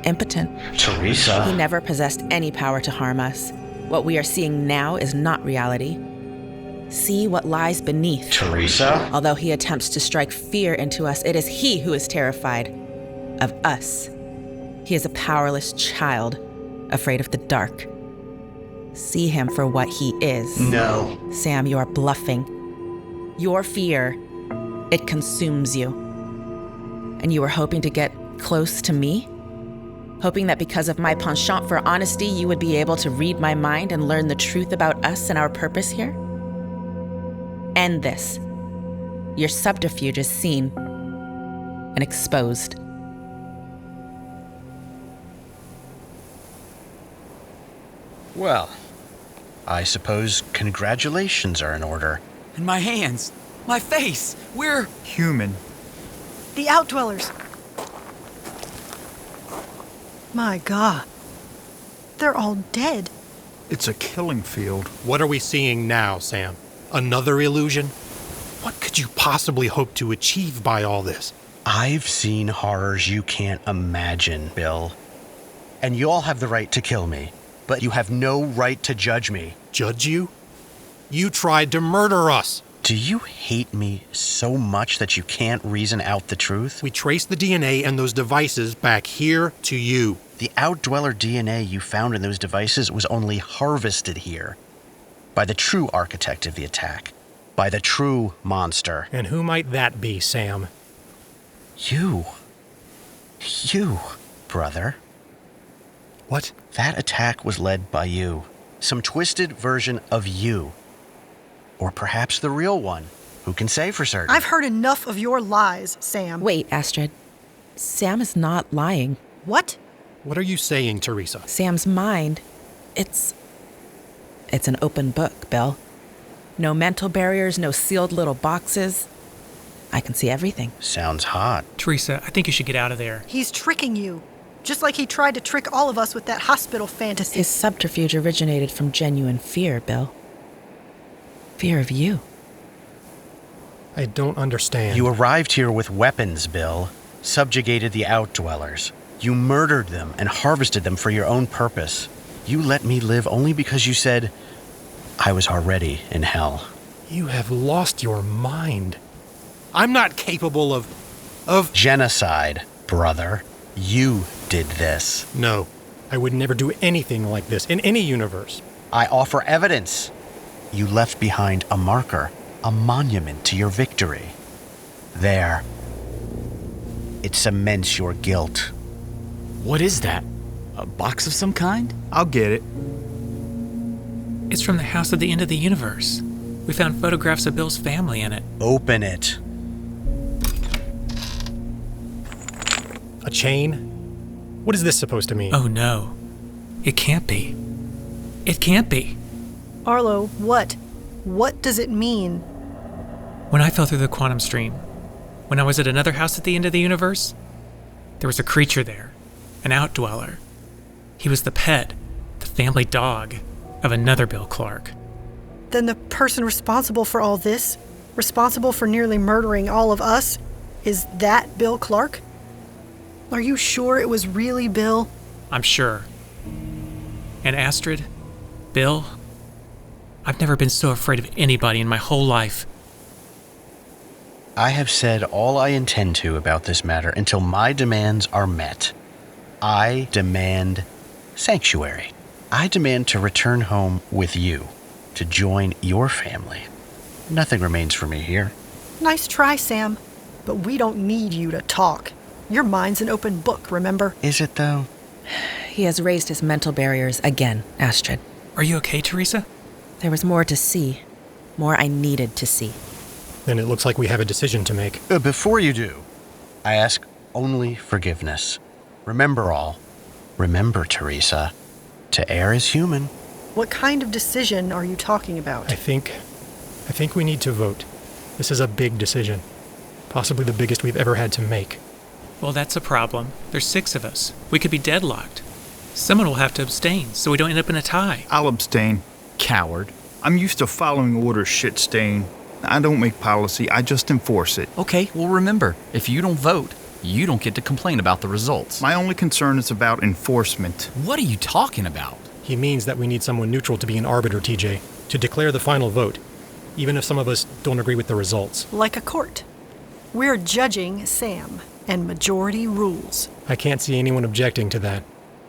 impotent. Theresa. He never possessed any power to harm us. What we are seeing now is not reality. See what lies beneath. Theresa. Although he attempts to strike fear into us, it is he who is terrified of us. He is a powerless child, afraid of the dark. See him for what he is. No. Sam, you are bluffing. Your fear, it consumes you. And you were hoping to get close to me? Hoping that because of my penchant for honesty, you would be able to read my mind and learn the truth about us and our purpose here? End this. Your subterfuge is seen and exposed. Well, I suppose congratulations are in order. And my hands. My face. We're Human. The Outdwellers. My God. They're all dead. It's a killing field. What are we seeing now, Sam? Another illusion? What could you possibly hope to achieve by all this? I've seen horrors you can't imagine, Bill. And you all have the right to kill me, but you have no right to judge me. Judge you? You tried to murder us. Do you hate me so much that you can't reason out the truth? We traced the DNA and those devices back here to you. The Outdweller DNA you found in those devices was only harvested here by the true architect of the attack, by the true monster. And who might that be, Sam? You, brother. What? That attack was led by you. Some twisted version of you. Or perhaps the real one. Who can say for certain? I've heard enough of your lies, Sam. Wait, Astrid. Sam is not lying. What? What are you saying, Theresa? Sam's mind, it's an open book, Bill. No mental barriers, no sealed little boxes. I can see everything. Sounds hot. Theresa, I think you should get out of there. He's tricking you. Just like he tried to trick all of us with that hospital fantasy. His subterfuge originated from genuine fear, Bill. Fear of you. I don't understand. You arrived here with weapons, Bill. Subjugated the Outdwellers. You murdered them and harvested them for your own purpose. You let me live only because you said I was already in hell. You have lost your mind. I'm not capable of genocide, brother. You did this. No, I would never do anything like this in any universe. I offer evidence. You left behind a marker, a monument to your victory. There. It cements your guilt. What is that? A box of some kind? I'll get it. It's from the house at the end of the universe. We found photographs of Bill's family in it. Open it. A chain? What is this supposed to mean? Oh no. It can't be. It can't be. Arlo, what? What does it mean? When I fell through the quantum stream, when I was at another house at the end of the universe, there was a creature there, an Outdweller. He was the pet, the family dog, of another Bill Clark. Then the person responsible for all this, responsible for nearly murdering all of us, is that Bill Clark? Are you sure it was really Bill? I'm sure. And Astrid, Bill, I've never been so afraid of anybody in my whole life. I have said all I intend to about this matter until my demands are met. I demand sanctuary. I demand to return home with you, to join your family. Nothing remains for me here. Nice try, Sam. But we don't need you to talk. Your mind's an open book, remember? Is it, though? He has raised his mental barriers again, Astrid. Are you okay, Theresa? There was more to see. More I needed to see. Then it looks like we have a decision to make. Before you do, I ask only forgiveness. Remember all. Remember, Theresa, to err is human. What kind of decision are you talking about? I think we need to vote. This is a big decision. Possibly the biggest we've ever had to make. Well, that's a problem. There's 6 of us. We could be deadlocked. Someone will have to abstain so we don't end up in a tie. I'll abstain. Coward. I'm used to following orders, shit stain. I don't make policy, I just enforce it. Okay, well remember, if you don't vote, you don't get to complain about the results. My only concern is about enforcement. What are you talking about? He means that we need someone neutral to be an arbiter, TJ, to declare the final vote, even if some of us don't agree with the results. Like a court. We're judging Sam, and majority rules. I can't see anyone objecting to that,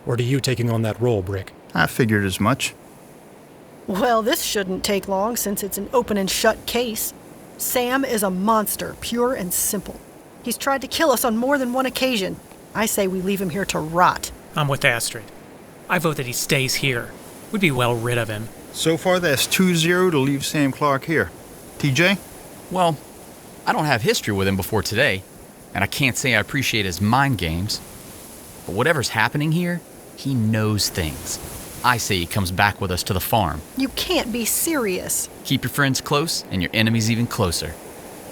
or to you taking on that role, Brick. I figured as much. Well, this shouldn't take long since it's an open and shut case. Sam is a monster, pure and simple. He's tried to kill us on more than one occasion. I say we leave him here to rot. I'm with Astrid. I vote that he stays here. We'd be well rid of him. So far, that's 2-0 to leave Sam Clark here. TJ? Well, I don't have history with him before today, and I can't say I appreciate his mind games. But whatever's happening here, he knows things. I say he comes back with us to the farm. You can't be serious. Keep your friends close and your enemies even closer.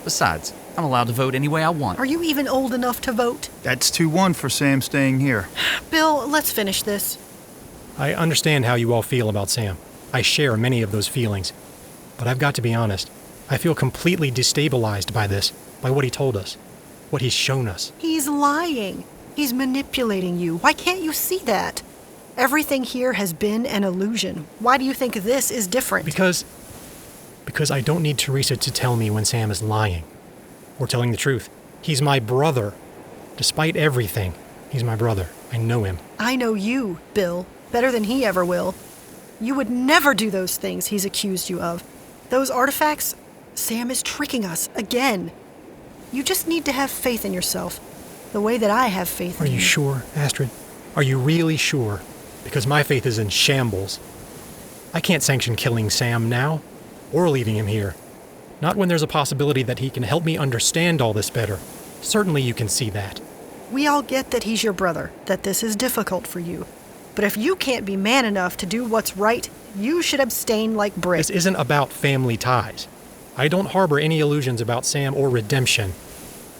Besides, I'm allowed to vote any way I want. Are you even old enough to vote? That's 2-1 for Sam staying here. Bill, let's finish this. I understand how you all feel about Sam. I share many of those feelings. But I've got to be honest. I feel completely destabilized by this, by what he told us, what he's shown us. He's lying. He's manipulating you. Why can't you see that? Everything here has been an illusion. Why do you think this is different? Because I don't need Theresa to tell me when Sam is lying. Or telling the truth. He's my brother. Despite everything, he's my brother. I know him. I know you, Bill, better than he ever will. You would never do those things he's accused you of. Those artifacts, Sam is tricking us again. You just need to have faith in yourself, the way that I have faith in you. Are you sure, Astrid? Are you really sure? Because my faith is in shambles. I can't sanction killing Sam now, or leaving him here. Not when there's a possibility that he can help me understand all this better. Certainly you can see that. We all get that he's your brother, that this is difficult for you. But if you can't be man enough to do what's right, you should abstain like Brick. This isn't about family ties. I don't harbor any illusions about Sam or redemption.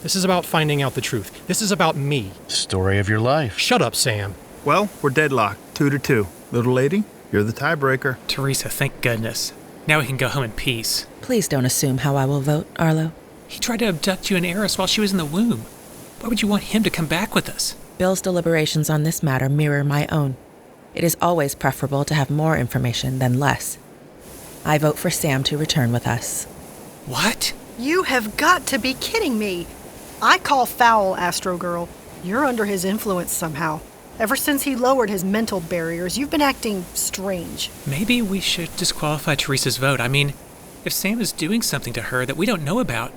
This is about finding out the truth. This is about me. Story of your life. Shut up, Sam. Well, we're deadlocked, 2-2. Little lady, you're the tiebreaker. Theresa, thank goodness. Now we can go home in peace. Please don't assume how I will vote, Arlo. He tried to abduct you and Eris while she was in the womb. Why would you want him to come back with us? Bill's deliberations on this matter mirror my own. It is always preferable to have more information than less. I vote for Sam to return with us. What? You have got to be kidding me. I call foul, Astro Girl. You're under his influence somehow. Ever since he lowered his mental barriers, you've been acting strange. Maybe we should disqualify Theresa's vote. I mean, if Sam is doing something to her that we don't know about,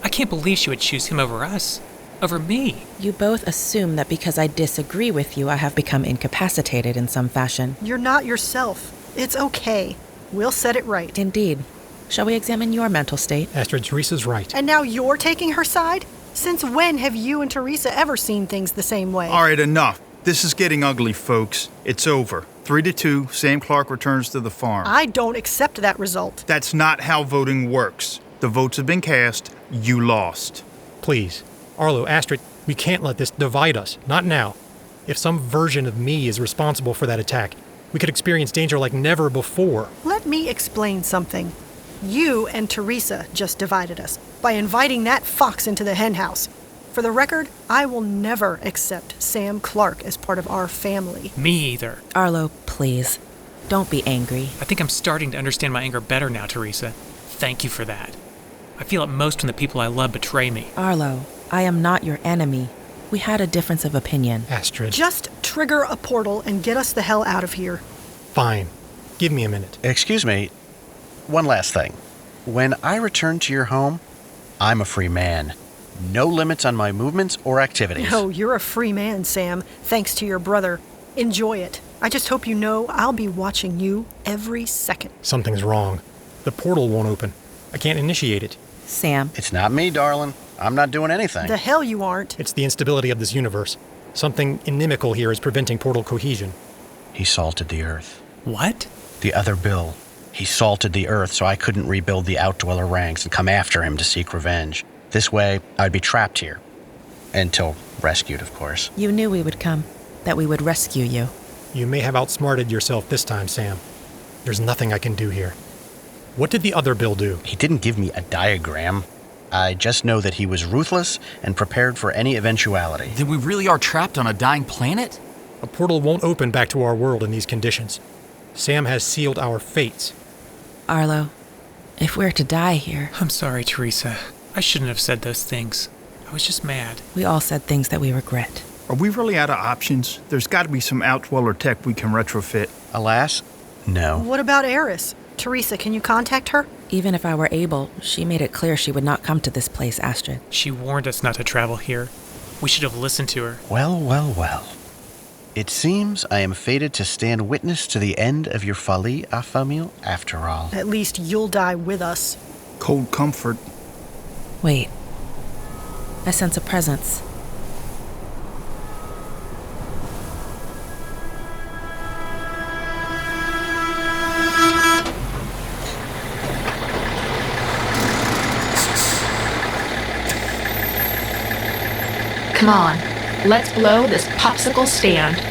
I can't believe she would choose him over us. Over me. You both assume that because I disagree with you, I have become incapacitated in some fashion. You're not yourself. It's okay. We'll set it right. Indeed. Shall we examine your mental state? Astrid, Theresa's right. And now you're taking her side? Since when have you and Theresa ever seen things the same way? All right, enough. This is getting ugly, folks. It's over. 3-2, Sam Clark returns to the farm. I don't accept that result. That's not how voting works. The votes have been cast. You lost. Please. Arlo, Astrid, we can't let this divide us. Not now. If some version of me is responsible for that attack, we could experience danger like never before. Let me explain something. You and Theresa just divided us by inviting that fox into the henhouse. For the record, I will never accept Sam Clark as part of our family. Me either. Arlo, please. Don't be angry. I think I'm starting to understand my anger better now, Theresa. Thank you for that. I feel it most when the people I love betray me. Arlo, I am not your enemy. We had a difference of opinion. Astrid. Just trigger a portal and get us the hell out of here. Fine. Give me a minute. Excuse me. One last thing. When I return to your home, I'm a free man. No limits on my movements or activities. No, you're a free man, Sam, thanks to your brother. Enjoy it. I just hope you know I'll be watching you every second. Something's wrong. The portal won't open. I can't initiate it. Sam. It's not me, darling. I'm not doing anything. The hell you aren't. It's the instability of this universe. Something inimical here is preventing portal cohesion. He salted the earth. What? The other Bill. He salted the earth so I couldn't rebuild the Outdweller ranks and come after him to seek revenge. This way, I'd be trapped here. Until rescued, of course. You knew we would come, that we would rescue you. You may have outsmarted yourself this time, Sam. There's nothing I can do here. What did the other Bill do? He didn't give me a diagram. I just know that he was ruthless and prepared for any eventuality. Then we really are trapped on a dying planet? A portal won't open back to our world in these conditions. Sam has sealed our fates. Arlo, if we're to die here... I'm sorry, Theresa. I shouldn't have said those things. I was just mad. We all said things that we regret. Are we really out of options? There's got to be some Outdweller tech we can retrofit. Alas, no. What about Eris? Theresa, can you contact her? Even if I were able, she made it clear she would not come to this place, Astrid. She warned us not to travel here. We should have listened to her. Well, well, well. It seems I am fated to stand witness to the end of your Folie, Famille, after all. At least you'll die with us. Cold comfort. Wait. I sense a presence. Come on, let's blow this popsicle stand.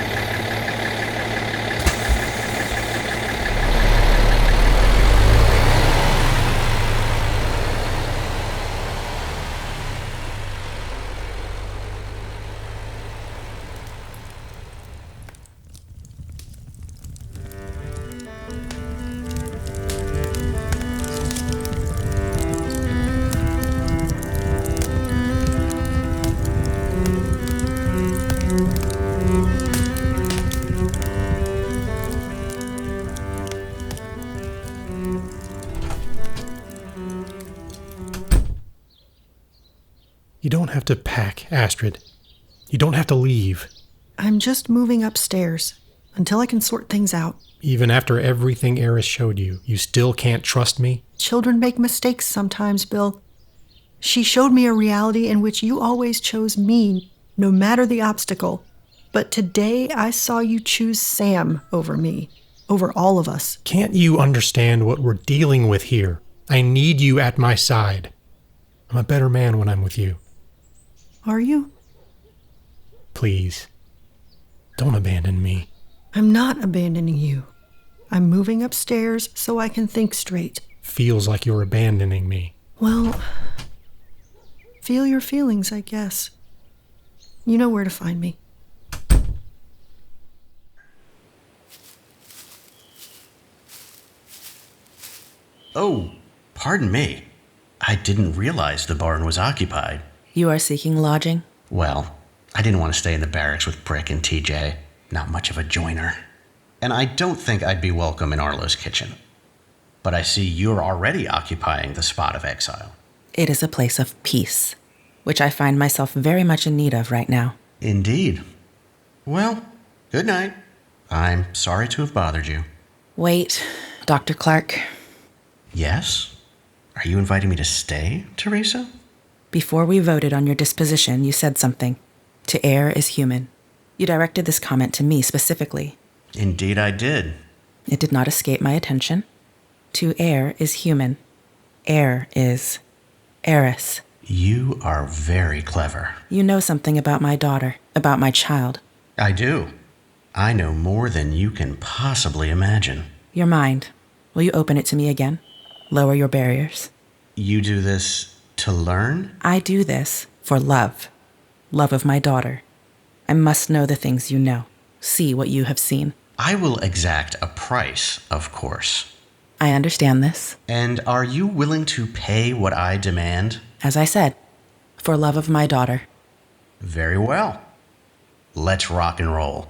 You don't have to pack, Astrid. You don't have to leave. I'm just moving upstairs until I can sort things out. Even after everything Eris showed you, you still can't trust me? Children make mistakes sometimes, Bill. She showed me a reality in which you always chose me, no matter the obstacle. But today I saw you choose Sam over me, over all of us. Can't you understand what we're dealing with here? I need you at my side. I'm a better man when I'm with you. Are you? Please, don't abandon me. I'm not abandoning you. I'm moving upstairs so I can think straight. Feels like you're abandoning me. Well, feel your feelings, I guess. You know where to find me. Oh, pardon me. I didn't realize the barn was occupied. You are seeking lodging? Well, I didn't want to stay in the barracks with Brick and TJ. Not much of a joiner. And I don't think I'd be welcome in Arlo's kitchen. But I see you're already occupying the spot of exile. It is a place of peace, which I find myself very much in need of right now. Indeed. Well, good night. I'm sorry to have bothered you. Wait, Dr. Clark. Yes? Are you inviting me to stay, Theresa? Before we voted on your disposition, you said something. To err is human. You directed this comment to me specifically. Indeed I did. It did not escape my attention. To err is human. Err is Eris. You are very clever. You know something about my daughter, about my child. I do. I know more than you can possibly imagine. Your mind. Will you open it to me again? Lower your barriers. You do this to learn? I do this for love. Love of my daughter. I must know the things you know. See what you have seen. I will exact a price, of course. I understand this. And are you willing to pay what I demand? As I said, for love of my daughter. Very well. Let's rock and roll.